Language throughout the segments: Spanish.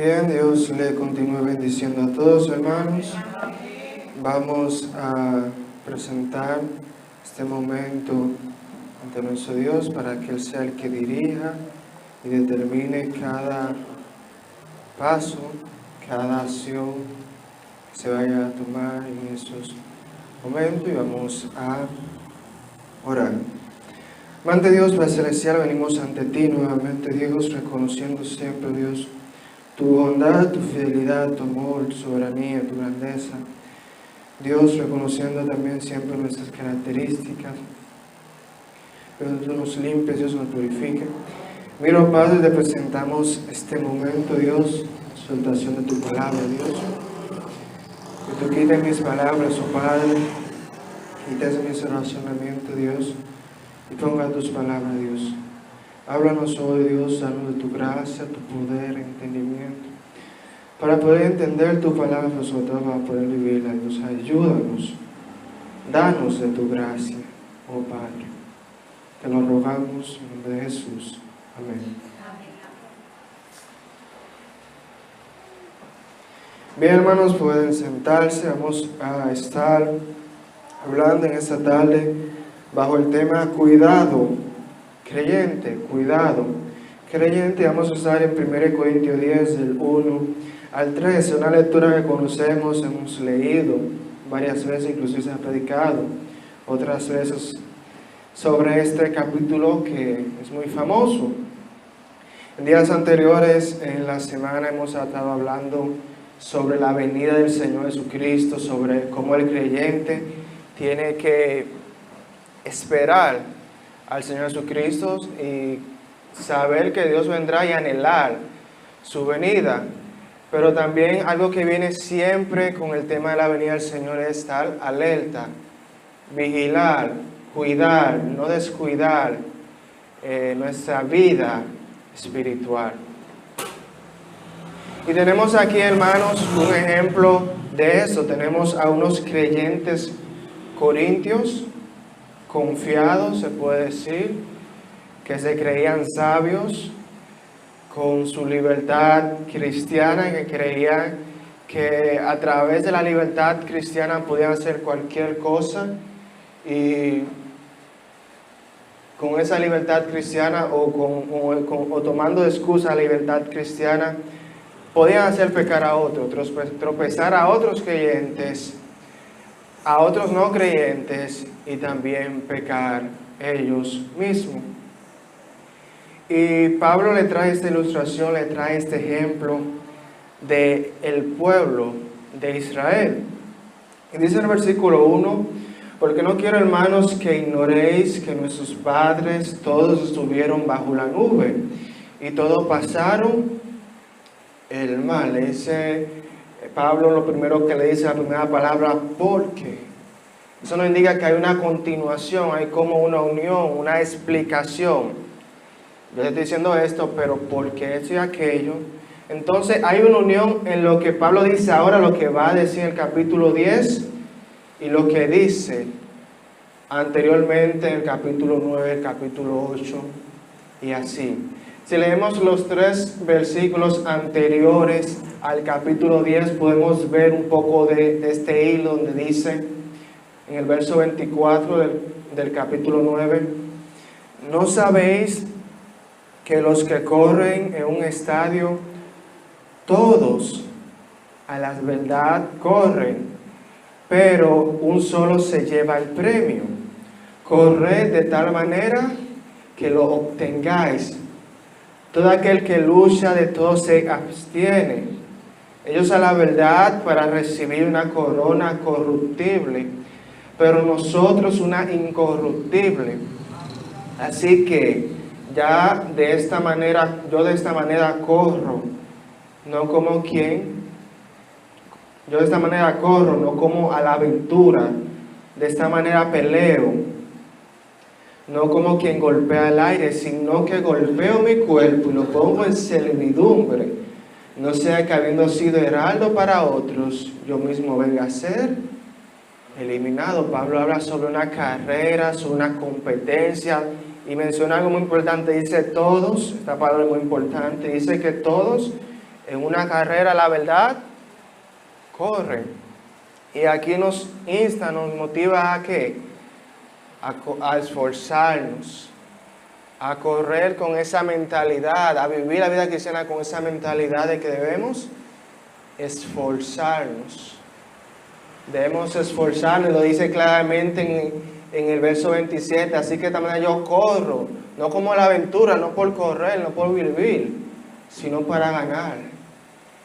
Bien, Dios le continúe bendiciendo a todos, hermanos. Vamos a presentar este momento ante nuestro Dios para que Él sea el que dirija y determine cada paso, cada acción que se vaya a tomar en estos momentos, y vamos a orar. Amante Dios, Padre Celestial, venimos ante ti nuevamente, Dios, reconociendo siempre, Dios, tu bondad, tu fidelidad, tu amor, tu soberanía, tu grandeza. Dios, reconociendo también siempre nuestras características. Pero tú nos limpies, Dios, nos purifique. Mira, Padre, te presentamos este momento, Dios, exaltación de tu palabra, Dios. Que tú quites mis palabras, oh Padre, quites mis razonamientos, Dios, y ponga tus palabras, Dios. Háblanos hoy, Dios, danos de tu gracia, tu poder, entendimiento, para poder entender tu palabra, sobre todo para poder vivirla. Dios, ayúdanos, danos de tu gracia, oh Padre. Te lo rogamos en nombre de Jesús. Amén. Bien, hermanos, pueden sentarse. Vamos a estar hablando en esta tarde bajo el tema cuidado. Creyente, cuidado. Creyente, vamos a estar en 1 Corintios 10, del 1 al 13, una lectura que conocemos, hemos leído varias veces, inclusive se ha predicado otras veces sobre este capítulo que es muy famoso. En días anteriores, en la semana, hemos estado hablando sobre la venida del Señor Jesucristo, sobre cómo el creyente tiene que esperar al Señor Jesucristo y saber que Dios vendrá y anhelar su venida. Pero también algo que viene siempre con el tema de la venida del Señor es estar alerta, vigilar, cuidar, no descuidar nuestra vida espiritual. Y tenemos aquí, hermanos, un ejemplo de eso. Tenemos a unos creyentes corintios, confiados, se puede decir, que se creían sabios, con su libertad cristiana, que creían que a través de la libertad cristiana podían hacer cualquier cosa, y con esa libertad cristiana o tomando de excusa la libertad cristiana, podían hacer pecar a otros, tropezar a otros creyentes, a otros no creyentes, y también pecar ellos mismos. Y Pablo le trae esta ilustración, le trae este ejemplo de el pueblo de Israel. Y dice en el versículo 1, porque no quiero, hermanos, que ignoréis que nuestros padres todos estuvieron bajo la nube y todos pasaron el mal. Le dice Pablo, lo primero que le dice, la primera palabra, porque. Eso nos indica que hay una continuación, hay como una unión, una explicación. Yo le estoy diciendo esto, pero porque esto y aquello. Entonces hay una unión en lo que Pablo dice ahora, lo que va a decir en el capítulo 10 y lo que dice anteriormente en el capítulo 9, el capítulo 8 y así. Si leemos los 3 versículos anteriores al capítulo 10, podemos ver un poco de este hilo donde dice en el verso 24 del capítulo 9, ¿no sabéis que los que corren en un estadio, todos a la verdad corren, pero un solo se lleva el premio? Corred de tal manera que lo obtengáis. Todo aquel que lucha de todo se abstiene. Ellos a la verdad para recibir una corona corruptible, pero nosotros una incorruptible. Así que ya de esta manera, yo de esta manera corro, no como quien, yo de esta manera corro, no como a la aventura, de esta manera peleo, no como quien golpea el aire, sino que golpeo mi cuerpo y lo pongo en servidumbre, no sea que habiendo sido heraldo para otros, yo mismo venga a ser eliminado. Pablo habla sobre una carrera, sobre una competencia, y menciona algo muy importante, dice todos, esta palabra es muy importante, dice que todos En una carrera, la verdad, corre. Y aquí nos insta, nos motiva a ¿qué? A esforzarnos, a correr con esa mentalidad, a vivir la vida cristiana con esa mentalidad de que debemos esforzarnos. Debemos esforzarnos, lo dice claramente en el verso 27, así que también yo corro, no como la aventura, no por correr, no por vivir, sino para ganar.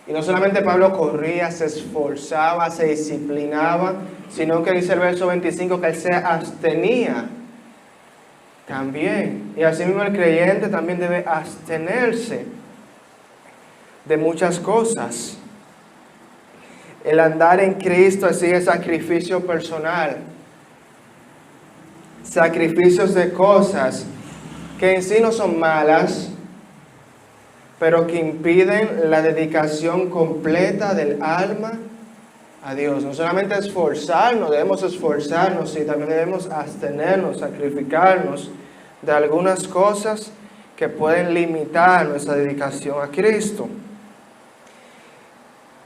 Y no solamente Pablo corría, se esforzaba, se disciplinaba, sino que dice el verso 25 que él se abstenía también. Y así mismo el creyente también debe abstenerse de muchas cosas. El andar en Cristo exige sacrificio personal. Sacrificios de cosas que en sí no son malas, pero que impiden la dedicación completa del alma a Dios. No solamente esforzarnos, debemos esforzarnos, sino también debemos abstenernos, sacrificarnos de algunas cosas que pueden limitar nuestra dedicación a Cristo.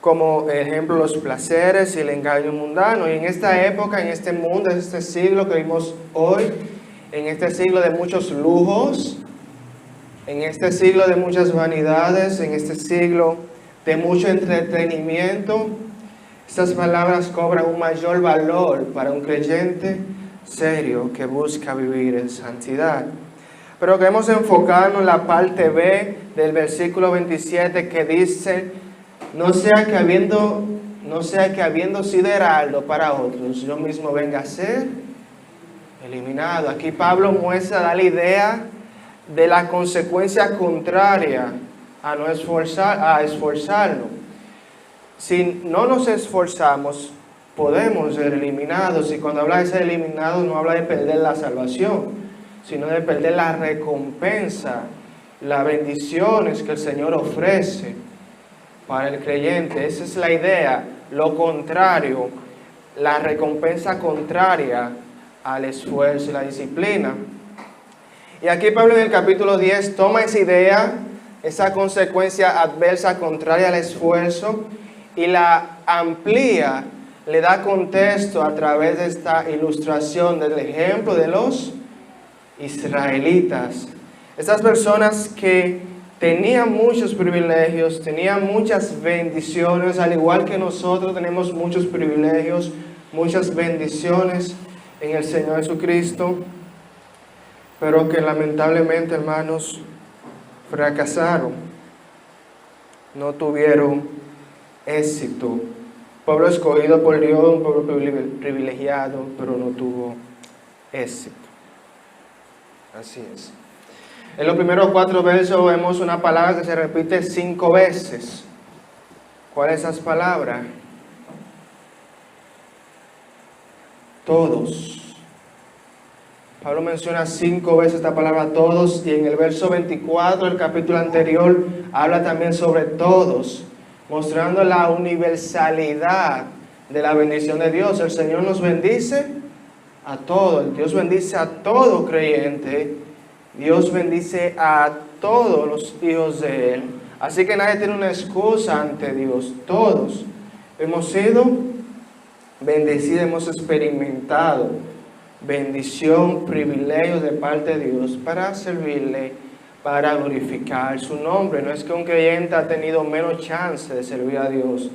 Como ejemplo, los placeres y el engaño mundano. Y en esta época, en este mundo, en este siglo que vivimos hoy, en este siglo de muchos lujos, en este siglo de muchas vanidades, en este siglo de mucho entretenimiento, estas palabras cobran un mayor valor para un creyente serio que busca vivir en santidad. Pero queremos enfocarnos en la parte B del versículo 27 que dice: no sea que habiendo sido heraldo para otros, yo mismo venga a ser eliminado. Aquí Pablo da la idea de la consecuencia contraria a esforzarnos. Si no nos esforzamos, podemos ser eliminados. Y cuando habla de ser eliminados, no habla de perder la salvación, sino de perder la recompensa, las bendiciones que el Señor ofrece para el creyente. Esa es la idea, lo contrario, la recompensa contraria al esfuerzo y la disciplina. Y aquí Pablo en el capítulo 10 toma esa idea, esa consecuencia adversa contraria al esfuerzo, y la amplía, le da contexto a través de esta ilustración del ejemplo de los israelitas. Estas personas que tenían muchos privilegios, tenían muchas bendiciones, al igual que nosotros tenemos muchos privilegios, muchas bendiciones en el Señor Jesucristo, pero que lamentablemente, hermanos, fracasaron, no tuvieron éxito. Pueblo escogido por Dios, un pueblo privilegiado, pero no tuvo éxito. Así es. En los primeros 4 versos vemos una palabra que se repite 5 veces. ¿Cuál es esa palabra? Todos. Pablo menciona 5 veces esta palabra todos, y en el verso 24 del capítulo anterior habla también sobre todos, mostrando la universalidad de la bendición de Dios. El Señor nos bendice a todos. Dios bendice a todo creyente. Dios bendice a todos los hijos de Él. Así que nadie tiene una excusa ante Dios. Todos hemos sido bendecidos, hemos experimentado bendición, privilegios de parte de Dios para servirle, para glorificar su nombre. No es que un creyente ha tenido menos chance de servir a Dios,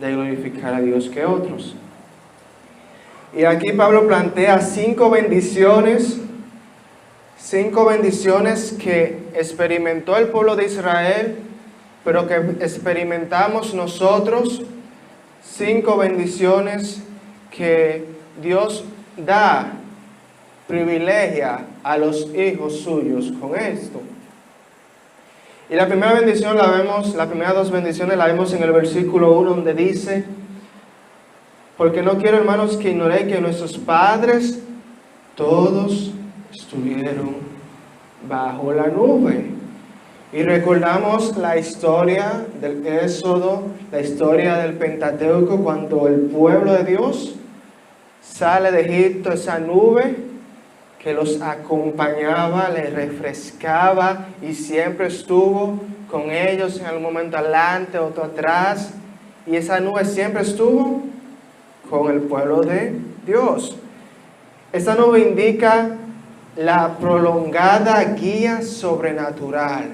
de glorificar a Dios que otros. Y aquí Pablo plantea 5 bendiciones que experimentó el pueblo de Israel, pero que experimentamos nosotros. 5 bendiciones que Dios da, privilegia a los hijos suyos con esto. Y la primera bendición las primeras 2 bendiciones la vemos en el versículo 1, donde dice: porque no quiero, hermanos, que ignoréis que nuestros padres todos estuvieron bajo la nube. Y recordamos la historia del Éxodo, la historia del Pentateuco, cuando el pueblo de Dios sale de Egipto, esa nube que los acompañaba, les refrescaba y siempre estuvo con ellos en algún momento adelante, otro atrás, y esa nube siempre estuvo con el pueblo de Dios. Esta nube indica la prolongada guía sobrenatural.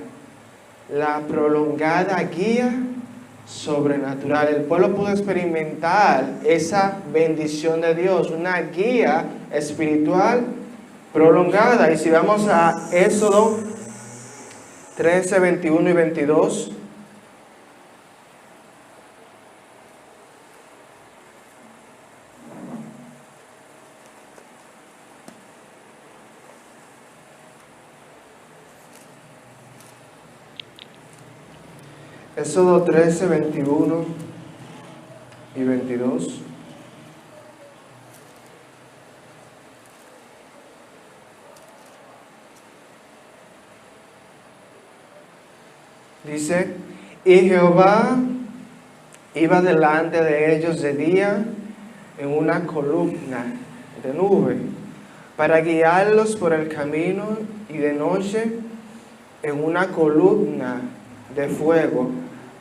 La prolongada guía sobrenatural. El pueblo pudo experimentar esa bendición de Dios, una guía espiritual prolongada. Y si vamos a Éxodo 13, 21 y 22. Éxodo 13, 21 y 22. Dice, y Jehová iba delante de ellos de día en una columna de nube, para guiarlos por el camino, y de noche en una columna de fuego,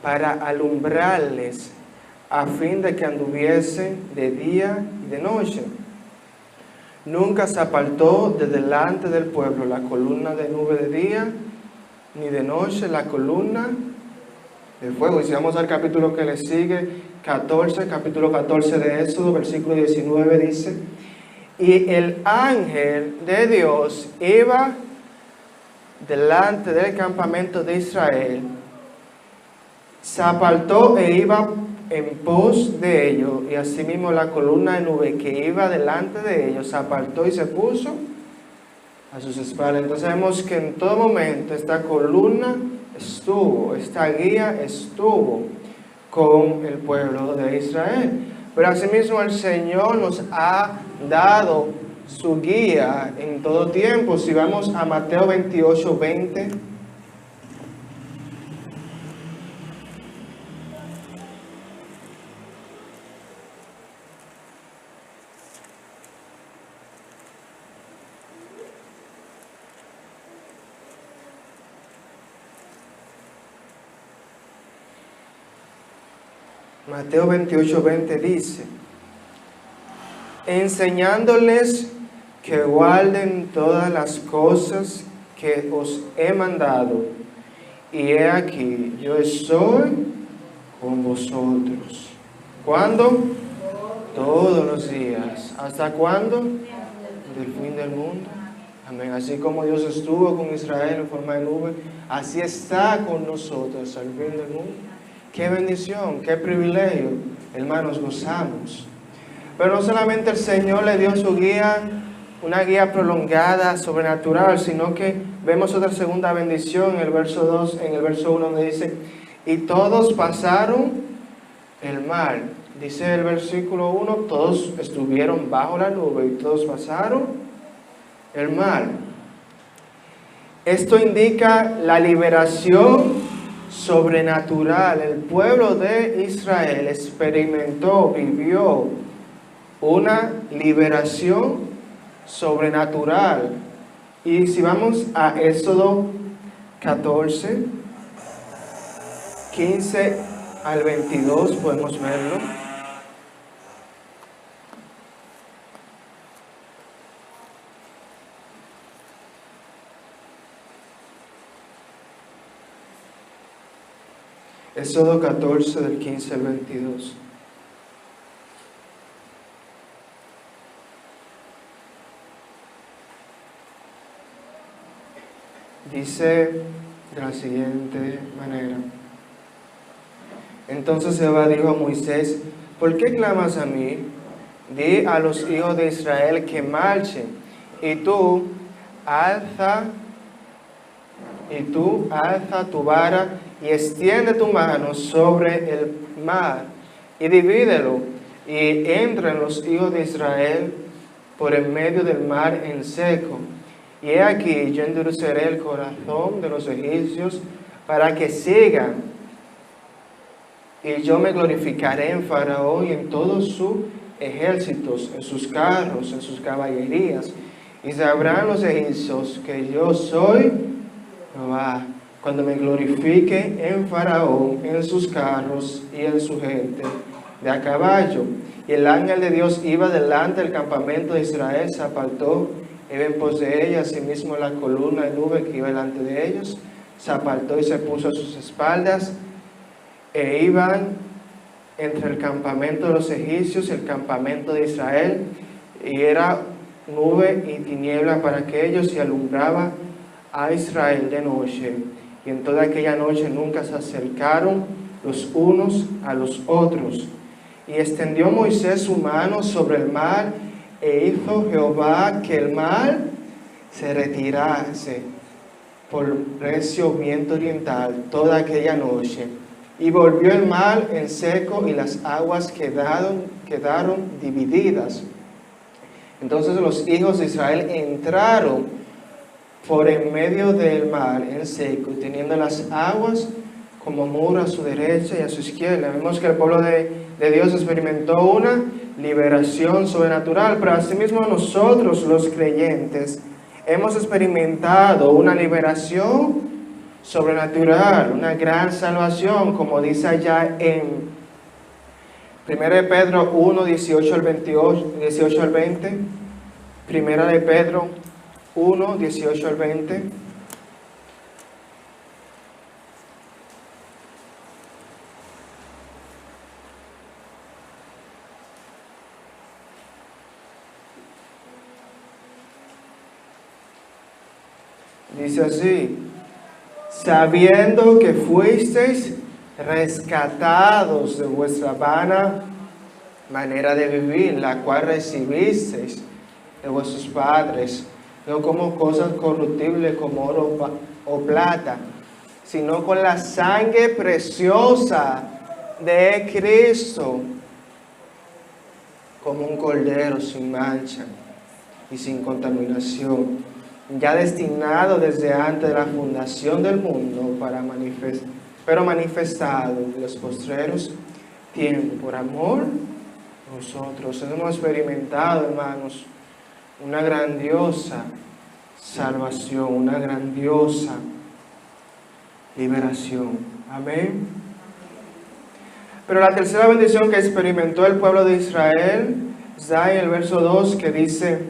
para alumbrarles, a fin de que anduviesen de día y de noche. Nunca se apartó de delante del pueblo la columna de nube de día, ni de noche la columna de fuego. Y si vamos al capítulo que le sigue, capítulo 14 de Éxodo, versículo 19, dice, y el ángel de Dios iba delante del campamento de Israel, se apartó e iba en pos de ellos, y asimismo la columna de nube que iba delante de ellos se apartó y se puso a sus espaldas. Entonces vemos que en todo momento esta columna estuvo, esta guía estuvo con el pueblo de Israel. Pero asimismo el Señor nos ha dado su guía en todo tiempo. Si vamos a Mateo 28, 20. Mateo 28, 20 dice, enseñándoles que guarden todas las cosas que os he mandado, y he aquí, yo estoy con vosotros. ¿Cuándo? Todos los días. ¿Hasta cuándo? Del fin del mundo. Amén. Así como Dios estuvo con Israel en forma de nube, así está con nosotros al fin del mundo. Qué bendición, qué privilegio, hermanos, gozamos. Pero no solamente el Señor le dio su guía, una guía prolongada, sobrenatural, sino que vemos otra segunda bendición en el verso 2, en el verso 1, donde dice, y todos pasaron el mar. Dice el versículo 1, todos estuvieron bajo la nube y todos pasaron el mar. Esto indica la liberación sobrenatural. El pueblo de Israel experimentó, vivió una liberación sobrenatural. Y si vamos a Éxodo 14, 15 al 22, podemos verlo. Éxodo 14, del 15 al 22. Dice de la siguiente manera. Entonces Jehová dijo a Moisés, ¿por qué clamas a mí? Di a los hijos de Israel que marchen, y tú alza tu vara y extiende tu mano sobre el mar y divídelo, y entren los hijos de Israel por en medio del mar en seco. Y he aquí, yo endureceré el corazón de los egipcios para que sigan, y yo me glorificaré en Faraón y en todos sus ejércitos, en sus carros, en sus caballerías, y sabrán los egipcios que yo soy Jehová. cuando me glorifique en Faraón, en sus carros y en su gente de a caballo. Y el ángel de Dios iba delante del campamento de Israel, se apartó, iba en pos de ellos, asimismo la columna de nube que iba delante de ellos, se apartó y se puso a sus espaldas, e iban entre el campamento de los egipcios y el campamento de Israel, y era nube y tiniebla para aquellos, y alumbraba a Israel de noche. Y en toda aquella noche nunca se acercaron los unos a los otros. Y extendió Moisés su mano sobre el mar, e hizo Jehová que el mar se retirase por recio viento oriental toda aquella noche. Y volvió el mar en seco, y las aguas quedaron divididas. Entonces los hijos de Israel entraron por en medio del mar en seco, teniendo las aguas como muro a su derecha y a su izquierda. Vemos que el pueblo de Dios experimentó una liberación sobrenatural, pero asimismo nosotros los creyentes hemos experimentado una liberación sobrenatural, una gran salvación, como dice allá en 1 de Pedro 1, 18 al 20. 1 de Pedro 1, 18 al 20. Dice así: sabiendo que fuisteis rescatados de vuestra vana manera de vivir, la cual recibisteis de vuestros padres, no como cosas corruptibles como oro o plata, sino con la sangre preciosa de Cristo, como un cordero sin mancha y sin contaminación, ya destinado desde antes de la fundación del mundo pero manifestado en los postreros tiempos. Por amor, nosotros hemos experimentado, hermanos, una grandiosa salvación, una grandiosa liberación. Amén. Pero la tercera bendición que experimentó el pueblo de Israel está en el verso 2, que dice: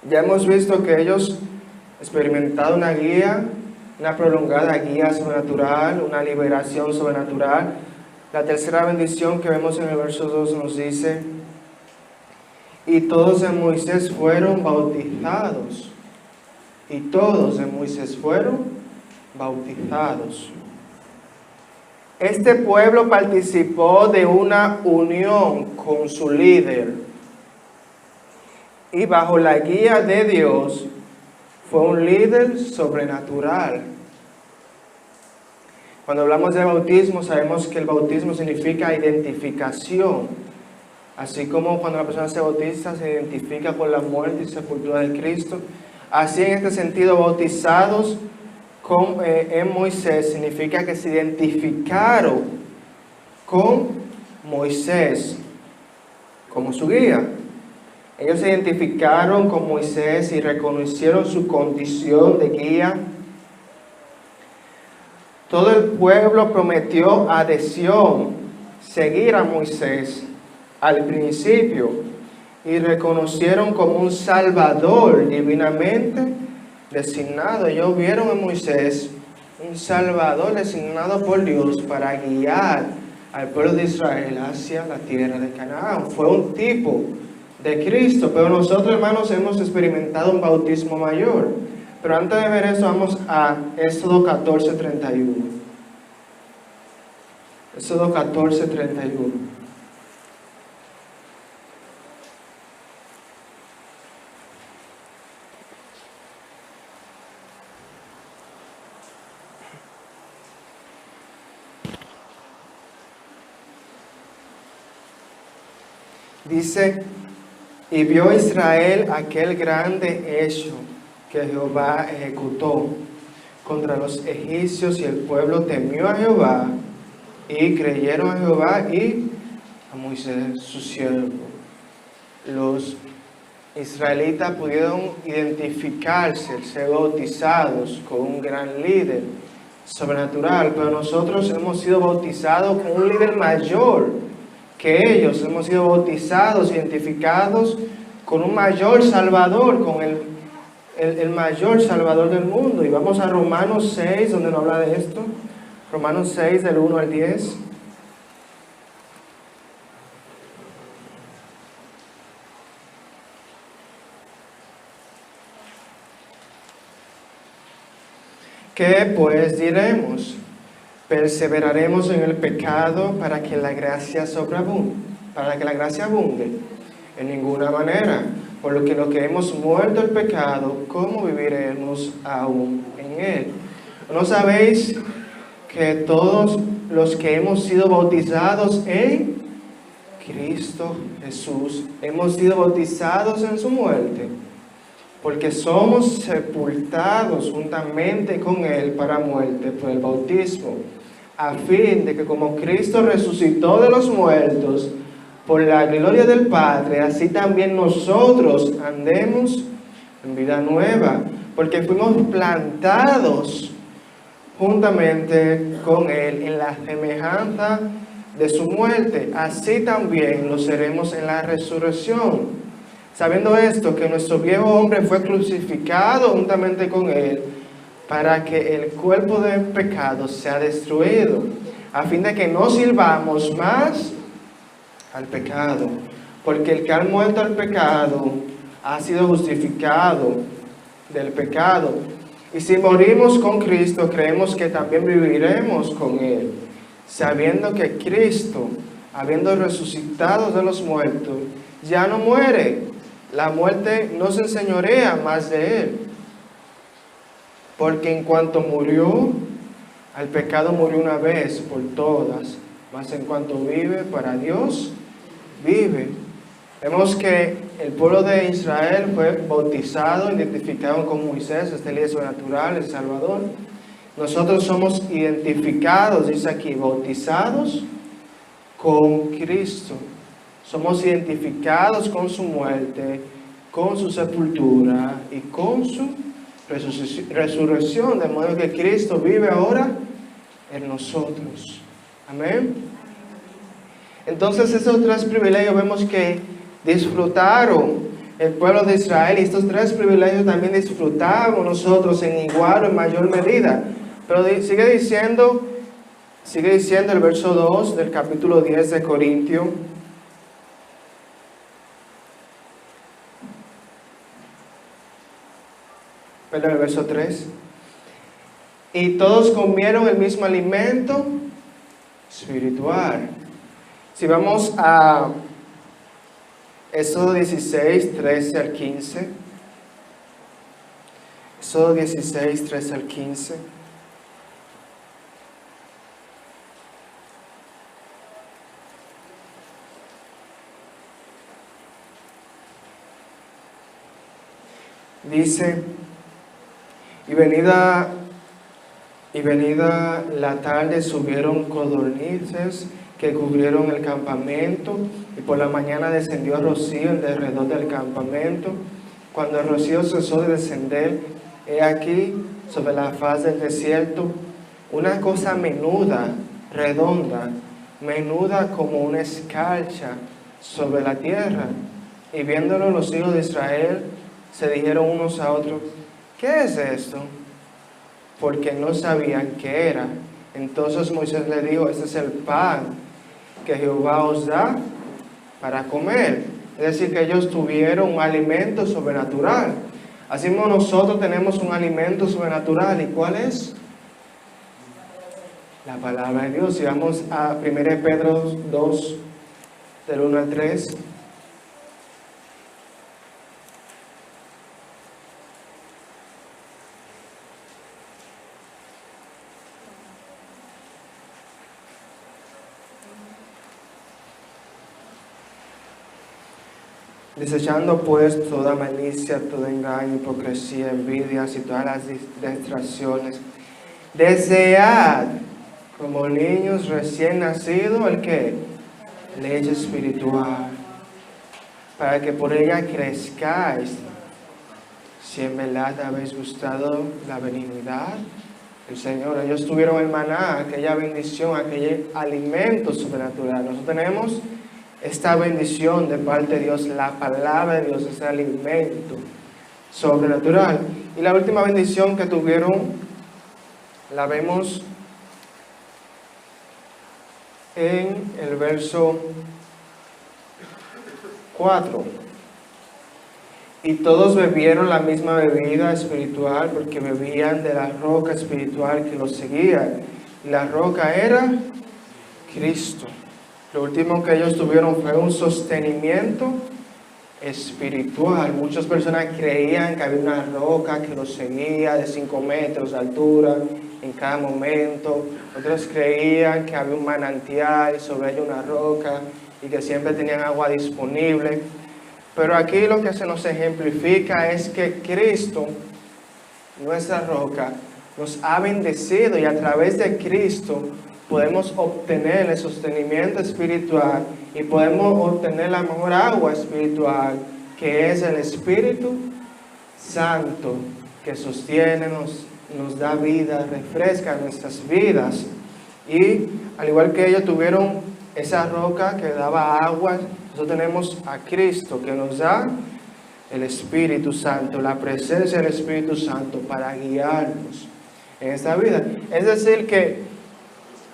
ya hemos visto que ellos experimentaron una guía, una prolongada guía sobrenatural, una liberación sobrenatural. La tercera bendición que vemos en el verso 2 nos dice: y todos en Moisés fueron bautizados. Y todos en Moisés fueron bautizados. Este pueblo participó de una unión con su líder, y bajo la guía de Dios fue un líder sobrenatural. Cuando hablamos de bautismo, sabemos que el bautismo significa identificación. Así como cuando la persona se bautiza, se identifica con la muerte y sepultura de Cristo. Así, en este sentido, bautizados en Moisés significa que se identificaron con Moisés como su guía. Ellos se identificaron con Moisés y reconocieron su condición de guía. Todo el pueblo prometió adhesión, seguir a Moisés al principio, y reconocieron como un Salvador divinamente designado. Ellos vieron en Moisés un Salvador designado por Dios para guiar al pueblo de Israel hacia la tierra de Canaán. Fue un tipo de Cristo, pero nosotros, hermanos, hemos experimentado un bautismo mayor. Pero antes de ver eso, vamos a Éxodo 14:31. Éxodo 14:31. Dice: y vio Israel aquel grande hecho que Jehová ejecutó contra los egipcios, y el pueblo temió a Jehová, y creyeron a Jehová y a Moisés su siervo. Los israelitas pudieron identificarse, ser bautizados con un gran líder, sobrenatural, pero nosotros hemos sido bautizados con un líder mayor que ellos. Hemos sido bautizados, identificados con un mayor Salvador, con el mayor Salvador del mundo. Y vamos a Romanos 6, donde nos habla de esto. Romanos 6, del 1 al 10. ¿Qué pues diremos? ¿Perseveraremos en el pecado para que la gracia sobreabunde? ¿Para que la gracia abunde? En ninguna manera. Por lo que hemos muerto el pecado, ¿cómo viviremos aún en él? ¿No sabéis que todos los que hemos sido bautizados en Cristo Jesús, hemos sido bautizados en su muerte? Porque somos sepultados juntamente con Él para muerte por el bautismo, a fin de que como Cristo resucitó de los muertos por la gloria del Padre, así también nosotros andemos en vida nueva, porque fuimos plantados juntamente con Él en la semejanza de su muerte, así también lo seremos en la resurrección. Sabiendo esto, que nuestro viejo hombre fue crucificado juntamente con Él, para que el cuerpo del pecado sea destruido, a fin de que no sirvamos más al pecado. Porque el que ha muerto al pecado ha sido justificado del pecado. Y si morimos con Cristo, creemos que también viviremos con Él, sabiendo que Cristo, habiendo resucitado de los muertos, ya no muere. La muerte no se enseñorea más de Él. Porque en cuanto murió, al pecado murió una vez por todas, mas en cuanto vive, para Dios vive. Vemos que el pueblo de Israel fue bautizado, identificado con Moisés, este líder sobrenatural, el Salvador. Nosotros somos identificados, dice aquí, bautizados con Cristo. Somos identificados con su muerte, con su sepultura y con su resurrección, de modo que Cristo vive ahora en nosotros. Amén. Entonces esos tres privilegios vemos que disfrutaron el pueblo de Israel, y estos tres privilegios también disfrutamos nosotros en igual o en mayor medida. Pero sigue diciendo el verso 2 del capítulo 10 de Corintios. Perdón, el verso 3. Y todos comieron el mismo alimento espiritual. Si vamos a Éxodo 16, 13 al 15. Éxodo 16, 13 al 15. Dice: Y venida la tarde subieron codornices que cubrieron el campamento, y por la mañana descendió rocío en derredor del campamento. Cuando el rocío cesó de descender, he aquí sobre la faz del desierto una cosa menuda, redonda, menuda como una escarcha sobre la tierra. Y viéndolo los hijos de Israel, se dijeron unos a otros: ¿qué es esto? Porque no sabían qué era. Entonces Moisés le dijo: este es el pan que Jehová os da para comer. Es decir, que ellos tuvieron un alimento sobrenatural. Así como nosotros tenemos un alimento sobrenatural. ¿Y cuál es? La palabra de Dios. Si vamos a 1 Pedro 2, del 1 al 3. Desechando pues toda malicia, todo engaño, hipocresía, envidias y todas las distracciones, desead como niños recién nacidos el que leche espiritual, para que por ella crezcáis, si en verdad habéis gustado la benignidad el Señor. Ellos tuvieron el maná, aquella bendición, aquel alimento sobrenatural. Nosotros tenemos esta bendición de parte de Dios, la palabra de Dios, ese alimento sobrenatural. Y la última bendición que tuvieron, la vemos en el verso 4. Y todos bebieron la misma bebida espiritual, porque bebían de la roca espiritual que los seguía. Y la roca era Cristo. Lo último que ellos tuvieron fue un sostenimiento espiritual. Muchas personas creían que había una roca que los seguía de 5 metros de altura en cada momento. Otros creían que había un manantial y sobre ella una roca y que siempre tenían agua disponible. Pero aquí lo que se nos ejemplifica es que Cristo, nuestra roca, nos ha bendecido, y a través de Cristo podemos obtener el sostenimiento espiritual y podemos obtener la mejor agua espiritual, que es el Espíritu Santo, que sostiene, nos da vida, refresca nuestras vidas. Y al igual que ellos tuvieron esa roca que daba agua, nosotros tenemos a Cristo que nos da el Espíritu Santo, la presencia del Espíritu Santo para guiarnos en esta vida. Es decir que,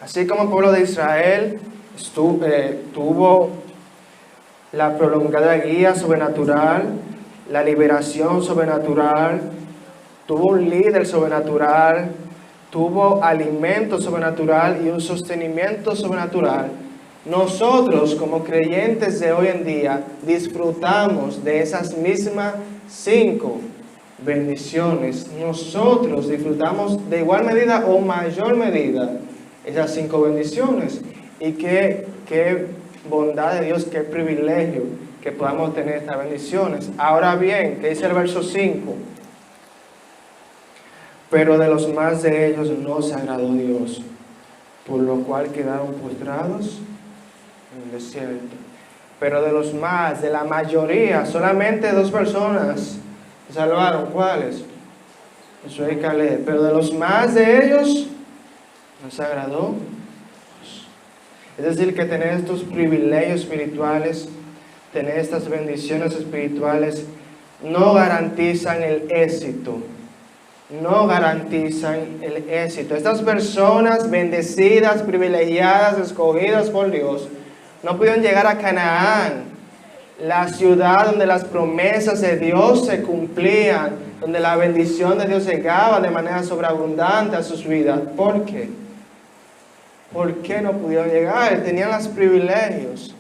así como el pueblo de Israel tuvo la prolongada guía sobrenatural, la liberación sobrenatural, tuvo un líder sobrenatural, tuvo alimento sobrenatural y un sostenimiento sobrenatural, nosotros como creyentes de hoy en día disfrutamos de esas mismas 5 bendiciones. Nosotros disfrutamos de igual medida o mayor medida esas 5 bendiciones. Y qué bondad de Dios, qué privilegio que podamos tener estas bendiciones. Ahora bien, ¿qué dice el verso 5? Pero de los más de ellos no se agradó Dios, por lo cual quedaron postrados en el desierto. Pero de los más, de la mayoría, solamente 2 personas se salvaron. ¿Cuáles? Josué y Caleb. Pero de los más de ellos no se agradó. Es decir, que tener estos privilegios espirituales, tener estas bendiciones espirituales, no garantizan el éxito. No garantizan el éxito. Estas personas bendecidas, privilegiadas, escogidas por Dios, no pudieron llegar a Canaán, la ciudad donde las promesas de Dios se cumplían, donde la bendición de Dios llegaba de manera sobreabundante a sus vidas. ¿Por qué? ¿Por qué no pudieron llegar? Tenían los privilegios.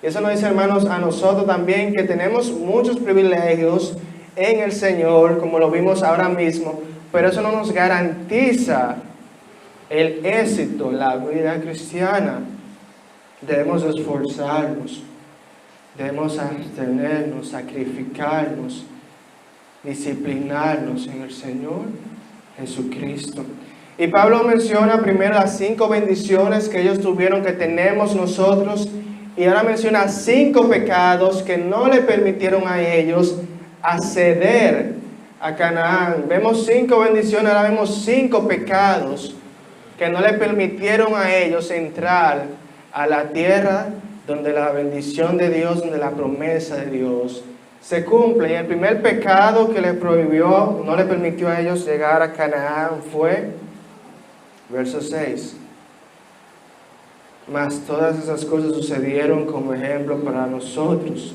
Y eso nos dice, hermanos, a nosotros también, que tenemos muchos privilegios en el Señor, como lo vimos ahora mismo, pero eso no nos garantiza el éxito en la vida cristiana. Debemos esforzarnos, debemos abstenernos, sacrificarnos, disciplinarnos en el Señor Jesucristo. Y Pablo menciona primero las 5 bendiciones que ellos tuvieron, que tenemos nosotros, y ahora menciona 5 pecados que no le permitieron a ellos acceder a Canaán. Vemos 5 bendiciones, ahora vemos 5 pecados que no le permitieron a ellos entrar a la tierra donde la bendición de Dios, donde la promesa de Dios se cumple. Y el primer pecado que le prohibió, no le permitió a ellos llegar a Canaán fue, verso 6. Mas todas esas cosas sucedieron como ejemplo para nosotros,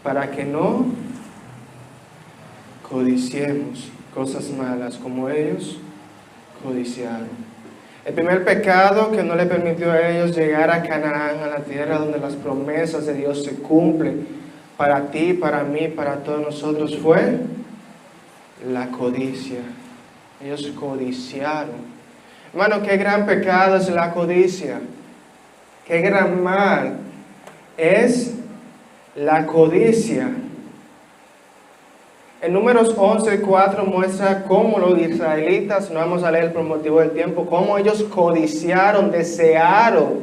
para que no codiciemos cosas malas como ellos codiciaron. El primer pecado que no le permitió a ellos llegar a Canaán, a la tierra donde las promesas de Dios se cumplen para ti, para mí, para todos nosotros, fue la codicia. Ellos codiciaron. Hermano, qué gran pecado es la codicia. Qué gran mal es la codicia. En Números 11:4 muestra cómo los israelitas, no vamos a leer por motivo del tiempo, cómo ellos codiciaron, desearon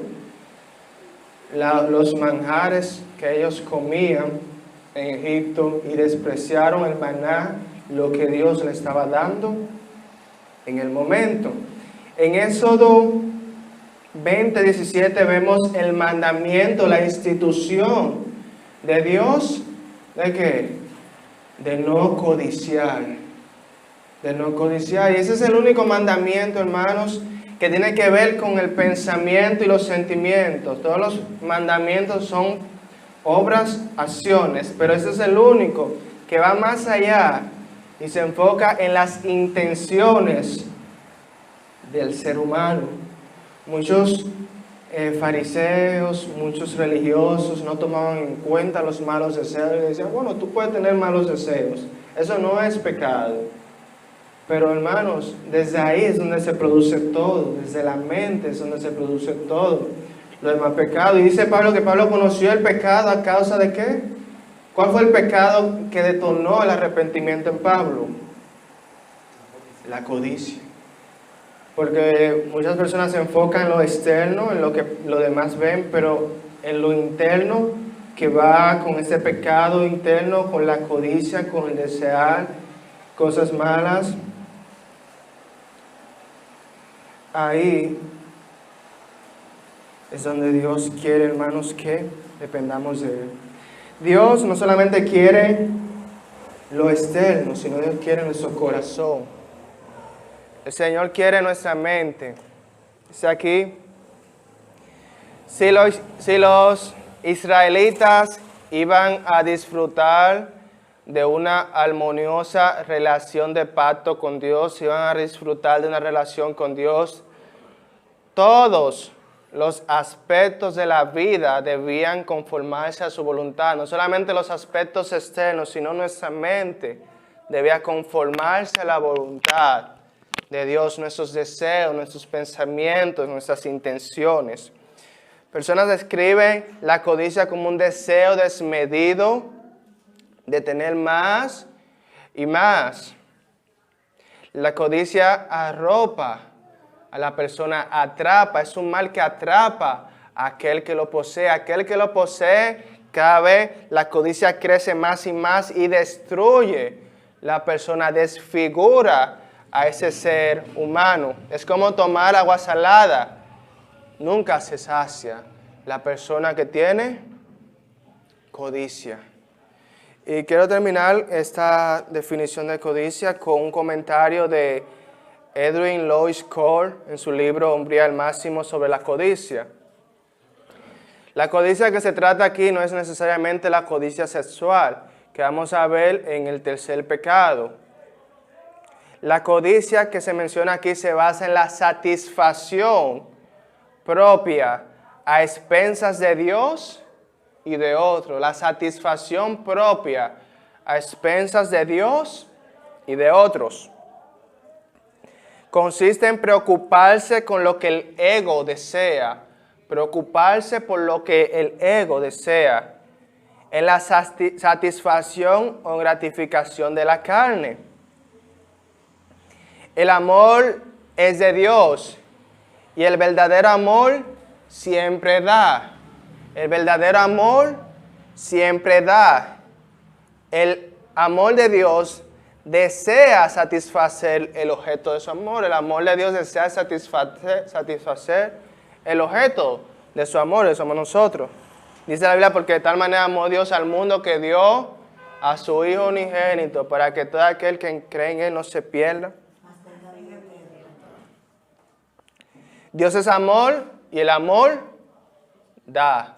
los manjares que ellos comían en Egipto y despreciaron el maná, lo que Dios le estaba dando en el momento. En Éxodo 20:17 vemos el mandamiento, la institución de Dios, ¿de qué? De no codiciar. De no codiciar. Y ese es el único mandamiento, hermanos, que tiene que ver con el pensamiento y los sentimientos. Todos los mandamientos son obras, acciones, pero ese es el único que va más allá y se enfoca en las intenciones del ser humano. Muchos fariseos, muchos religiosos no tomaban en cuenta los malos deseos y decían, bueno, tú puedes tener malos deseos, eso no es pecado. Pero hermanos, desde ahí es donde se produce todo, desde la mente es donde se produce todo, lo demás pecado. Y dice Pablo que Pablo conoció el pecado a causa de ¿qué? ¿Cuál fue el pecado que detonó el arrepentimiento en Pablo? La codicia. Porque muchas personas se enfocan en lo externo, en lo que los demás ven, pero en lo interno, que va con ese pecado interno, con la codicia, con el desear cosas malas. Ahí es donde Dios quiere, hermanos, que dependamos de Él. Dios no solamente quiere lo externo, sino Dios quiere nuestro corazón. El Señor quiere nuestra mente. Dice aquí, si los israelitas iban a disfrutar de una armoniosa relación de pacto con Dios, iban a disfrutar de una relación con Dios, todos los aspectos de la vida debían conformarse a su voluntad. No solamente los aspectos externos, sino nuestra mente debía conformarse a la voluntad de Dios, nuestros deseos, nuestros pensamientos, nuestras intenciones. Personas describen la codicia como un deseo desmedido de tener más y más. La codicia arropa a la persona, atrapa, es un mal que atrapa a aquel que lo posee. Aquel que lo posee, cada vez la codicia crece más y más y destruye la persona, desfigura a ese ser humano. Es como tomar agua salada, nunca se sacia la persona que tiene codicia. Y quiero terminar esta definición de codicia con un comentario de Edwin Louis Core en su libro Hombría al Máximo sobre la codicia. La codicia que se trata aquí no es necesariamente la codicia sexual, que vamos a ver en el tercer pecado. La codicia que se menciona aquí se basa en la satisfacción propia a expensas de Dios y de otro. La satisfacción propia a expensas de Dios y de otros. Consiste en preocuparse con lo que el ego desea. Preocuparse por lo que el ego desea. En la satisfacción o gratificación de la carne. El amor es de Dios y el verdadero amor siempre da. El verdadero amor siempre da. El amor de Dios desea satisfacer el objeto de su amor. El amor de Dios desea satisfacer el objeto de su amor, somos nosotros. Dice la Biblia, porque de tal manera amó Dios al mundo que dio a su Hijo unigénito, para que todo aquel que cree en Él no se pierda. Dios es amor y el amor da.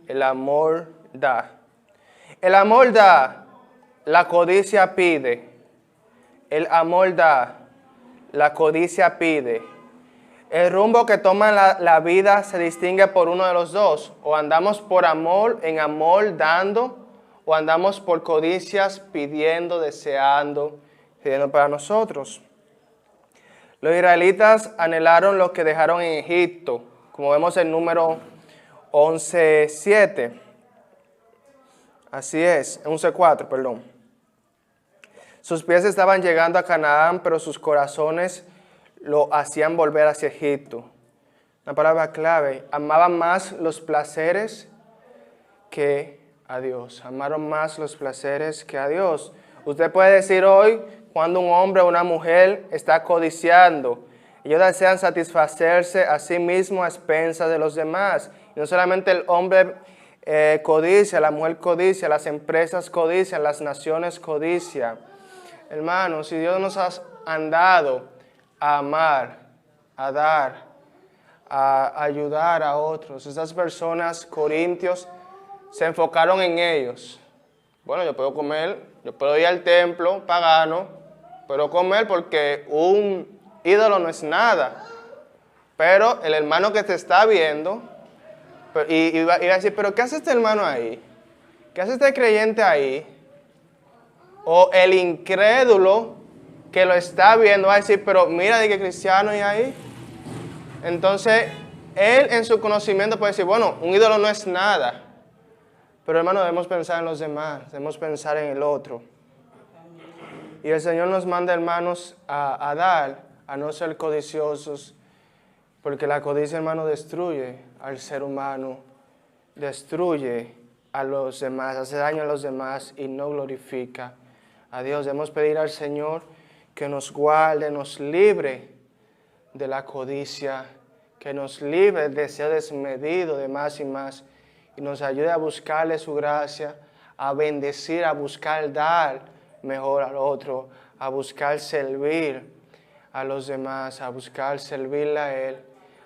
El amor da. El amor da, la codicia pide. El amor da, la codicia pide. El rumbo que toma la vida se distingue por uno de los dos. O andamos por amor, en amor dando, o andamos por codicias pidiendo, deseando, pidiendo para nosotros. Los israelitas anhelaron lo que dejaron en Egipto, como vemos en número 11:7. Así es, 11:4, perdón. Sus pies estaban llegando a Canaán, pero sus corazones lo hacían volver hacia Egipto. Una palabra clave, amaban más los placeres que a Dios. Amaron más los placeres que a Dios. Usted puede decir hoy, cuando un hombre o una mujer está codiciando, Ellos desean satisfacerse a sí mismos a expensas de los demás. Y no solamente el hombre codicia, la mujer codicia, las empresas codician, las naciones codician. Hermanos, si Dios nos ha andado a amar, a dar, a ayudar a otros, esas personas, corintios, se enfocaron en ellos. Bueno, yo puedo comer, yo puedo ir al templo pagano, puedo comer porque un ídolo no es nada. Pero el hermano que te está viendo, y va a decir, pero ¿qué hace este hermano ahí? ¿Qué hace este creyente ahí? O el incrédulo que lo está viendo va a decir, pero mira, de que cristiano hay ahí. Entonces, él en su conocimiento puede decir, bueno, un ídolo no es nada. Pero hermano, debemos pensar en los demás, debemos pensar en el otro. Y el Señor nos manda, hermanos, a dar, a no ser codiciosos, porque la codicia, hermano, destruye al ser humano, destruye a los demás, hace daño a los demás y no glorifica a Dios. Debemos pedir al Señor que nos guarde, nos libre de la codicia, que nos libre del deseo desmedido de más y más, y nos ayude a buscarle su gracia, a bendecir, a buscar dar mejor al otro, a buscar servir a los demás, a buscar servirle a Él,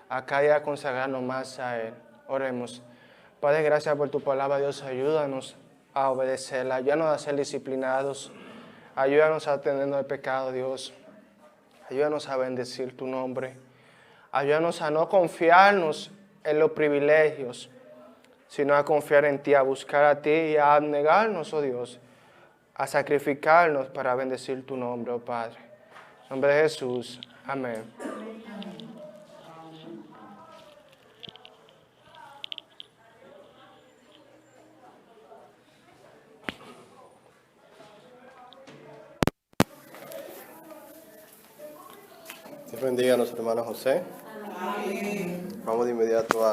a cada día consagrarnos más a Él. Oremos. Padre, gracias por tu palabra, Dios, ayúdanos a obedecerla, ayúdanos a ser disciplinados, ayúdanos a atendernos al pecado, Dios, ayúdanos a bendecir tu nombre, ayúdanos a no confiarnos en los privilegios, sino a confiar en ti, a buscar a ti y a abnegarnos, oh Dios, a sacrificarnos para bendecir tu nombre, oh Padre. En nombre de Jesús, amén. Dios bendiga a nuestro hermano José. Vamos de inmediato a